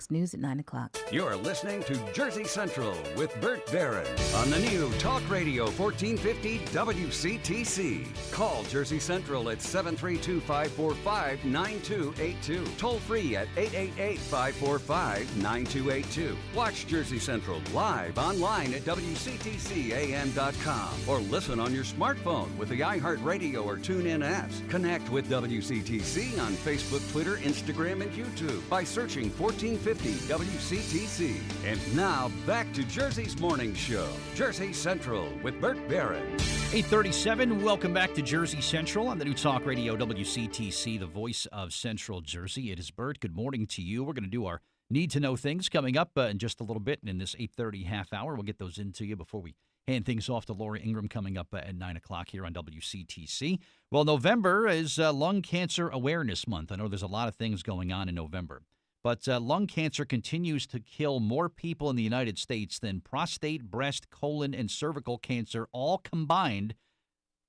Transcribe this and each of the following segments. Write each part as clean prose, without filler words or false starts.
next. News at 9 o'clock. You're listening to Jersey Central with Bert Barron on the new Talk Radio 1450 WCTC. Call Jersey Central at 732-545-9282. Toll free at 888-545-9282. Watch Jersey Central live online at WCTCAM.com or listen on your smartphone with the iHeartRadio or TuneIn apps. Connect with WCTC on Facebook, Twitter, Instagram, and YouTube by searching 1450 WCTC. And now back to Jersey's Morning Show, Jersey Central with Bert Barron. 8:37. Welcome back to Jersey Central on the new Talk Radio WCTC, the voice of Central Jersey. It is Bert. Good morning to you. We're going to do our Need to Know Things coming up in just a little bit. And in this 8:30 half hour, we'll get those into you before we hand things off to Laura Ingram coming up at 9 o'clock here on WCTC. Well, November is Lung Cancer Awareness Month. I know there's a lot of things going on in November. But lung cancer continues to kill more people in the United States than prostate, breast, colon, and cervical cancer all combined.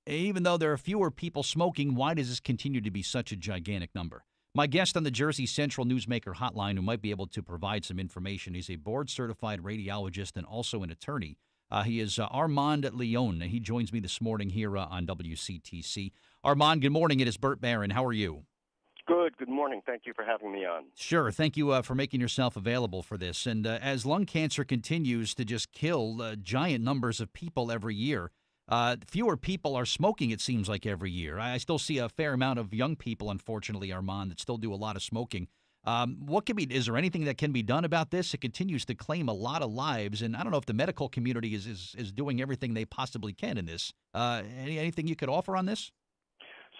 Even though there are fewer people smoking, why does this continue to be such a gigantic number? My guest on the Jersey Central Newsmaker Hotline, who might be able to provide some information, is a board-certified radiologist and also an attorney. He is Armand Leone. He joins me this morning here on WCTC. Armand, good morning. It is Bert Barron. How are you? Good morning. Thank you for having me on. Sure. Thank you for making yourself available for this. And as lung cancer continues to just kill giant numbers of people every year, fewer people are smoking, it seems like, every year. I still see a fair amount of young people, unfortunately, Armand, that still do a lot of smoking. Is there anything that can be done about this? It continues to claim a lot of lives, and I don't know if the medical community is doing everything they possibly can in this. Anything you could offer on this?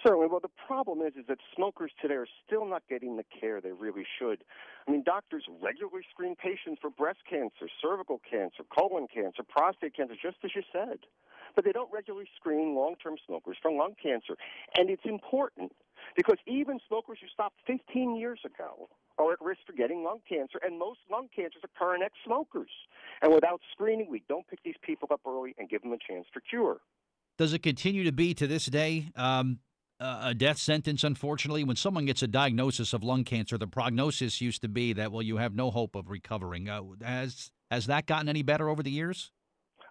Certainly. Well, the problem is that smokers today are still not getting the care they really should. I mean, doctors regularly screen patients for breast cancer, cervical cancer, colon cancer, prostate cancer, just as you said. But they don't regularly screen long-term smokers for lung cancer. And it's important because even smokers who stopped 15 years ago are at risk for getting lung cancer, and most lung cancers occur in ex-smokers. And without screening, we don't pick these people up early and give them a chance for cure. Does it continue to be, to this day, a death sentence, unfortunately? When someone gets a diagnosis of lung cancer, the prognosis used to be that, well, you have no hope of recovering. Has that gotten any better over the years?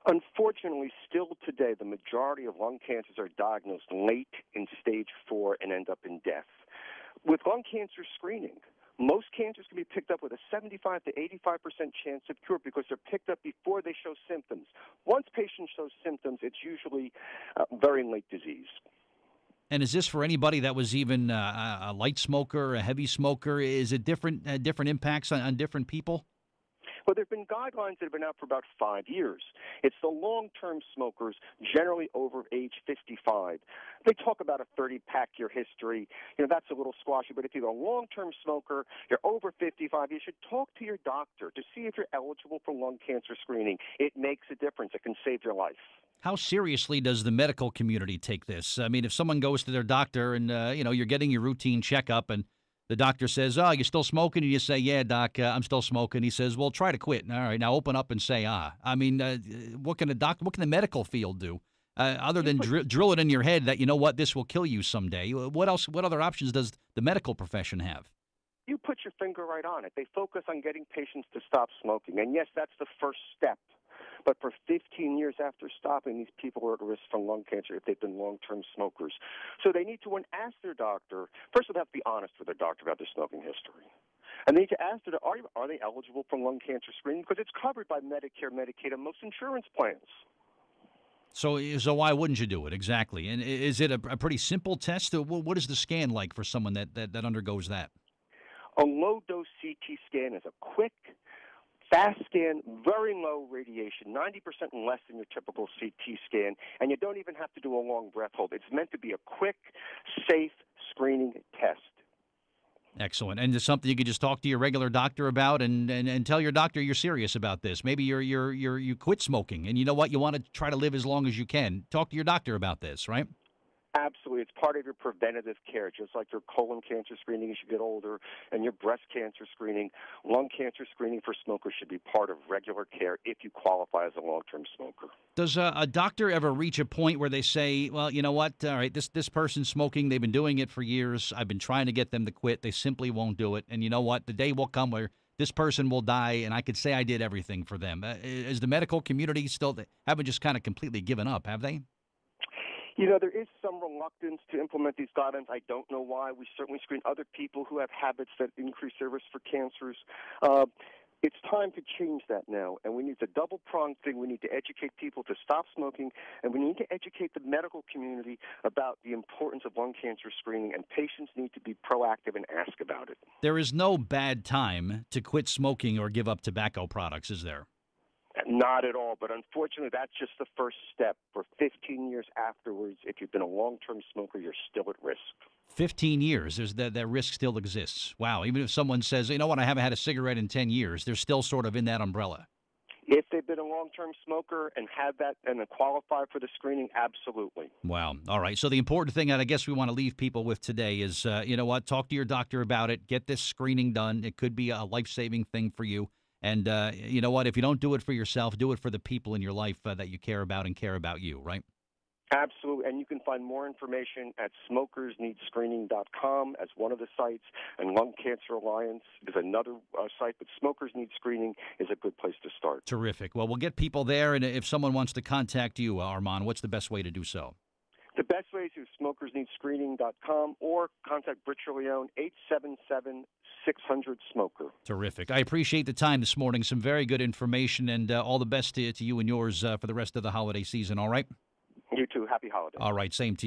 Unfortunately, still today, the majority of lung cancers are diagnosed late in stage 4 and end up in death. With lung cancer screening, most cancers can be picked up with a 75 to 85% chance of cure because they're picked up before they show symptoms. Once patients show symptoms, it's usually very late disease. And is this for anybody that was even a light smoker, a heavy smoker? Is it different impacts on different people? Well, there have been guidelines that have been out for about 5 years. It's the long-term smokers, generally over age 55. They talk about a 30-pack year history. You know, that's a little squashy, but if you're a long-term smoker, you're over 55, you should talk to your doctor to see if you're eligible for lung cancer screening. It makes a difference. It can save your life. How seriously does the medical community take this? I mean, if someone goes to their doctor and, you're getting your routine checkup and the doctor says, "Oh, you're still smoking?" And you say, "Yeah, doc, I'm still smoking." He says, "Well, try to quit." All right, now open up and say, "Ah." I mean, what can the medical field do other than drill it in your head that, you know what, this will kill you someday? What else? What other options does the medical profession have? You put your finger right on it. They focus on getting patients to stop smoking. And yes, that's the first step. But for 15 years after stopping, these people are at risk for lung cancer if they've been long-term smokers. So they need to, when asked their doctor, first of all, they have to be honest with their doctor about their smoking history. And they need to ask them, are they eligible for lung cancer screening? Because it's covered by Medicare, Medicaid, and most insurance plans. So why wouldn't you do it? Exactly. And is it a pretty simple test? What is the scan like for someone that undergoes that? A low-dose CT scan is a quick, fast scan, very low radiation, 90% less than your typical CT scan, and you don't even have to do a long breath hold. It's meant to be a quick, safe screening test. Excellent. And it's something you could just talk to your regular doctor about and tell your doctor you're serious about this. Maybe you quit smoking and you know what, you want to try to live as long as you can. Talk to your doctor about this, right? Absolutely. It's part of your preventative care, just like your colon cancer screening as you get older and your breast cancer screening. Lung cancer screening for smokers should be part of regular care if you qualify as a long-term smoker. Does a doctor ever reach a point where they say, well, you know what, all right, this person's smoking, they've been doing it for years, I've been trying to get them to quit, they simply won't do it, and you know what, the day will come where this person will die, and I could say I did everything for them. Is the medical community still haven't just kind of completely given up, have they? You know, there is some reluctance to implement these guidelines. I don't know why. We certainly screen other people who have habits that increase their risk for cancers. It's time to change that now, and we need the double-pronged thing. We need to educate people to stop smoking, and we need to educate the medical community about the importance of lung cancer screening, and patients need to be proactive and ask about it. There is no bad time to quit smoking or give up tobacco products, is there? Not at all, but unfortunately, that's just the first step. For 15 years afterwards, if you've been a long-term smoker, you're still at risk. 15 years, there's that risk still exists. Wow, even if someone says, you know what, I haven't had a cigarette in 10 years, they're still sort of in that umbrella. If they've been a long-term smoker and had that and qualify for the screening, absolutely. Wow. All right. So the important thing that I guess we want to leave people with today is, you know what, talk to your doctor about it. Get this screening done. It could be a life-saving thing for you. And you know what, if you don't do it for yourself, do it for the people in your life that you care about and care about you, right? Absolutely, and you can find more information at smokersneedscreening.com as one of the sites, and Lung Cancer Alliance is another site, but Smokers Need Screening is a good place to start. Terrific. Well, we'll get people there, and if someone wants to contact you, Armand, what's the best way to do so? The best way is through smokersneedscreening.com or contact Leone, 877-600-SMOKER. Terrific. I appreciate the time this morning. Some very good information, and all the best to you and yours for the rest of the holiday season, all right? You too. Happy holidays. All right, same to you.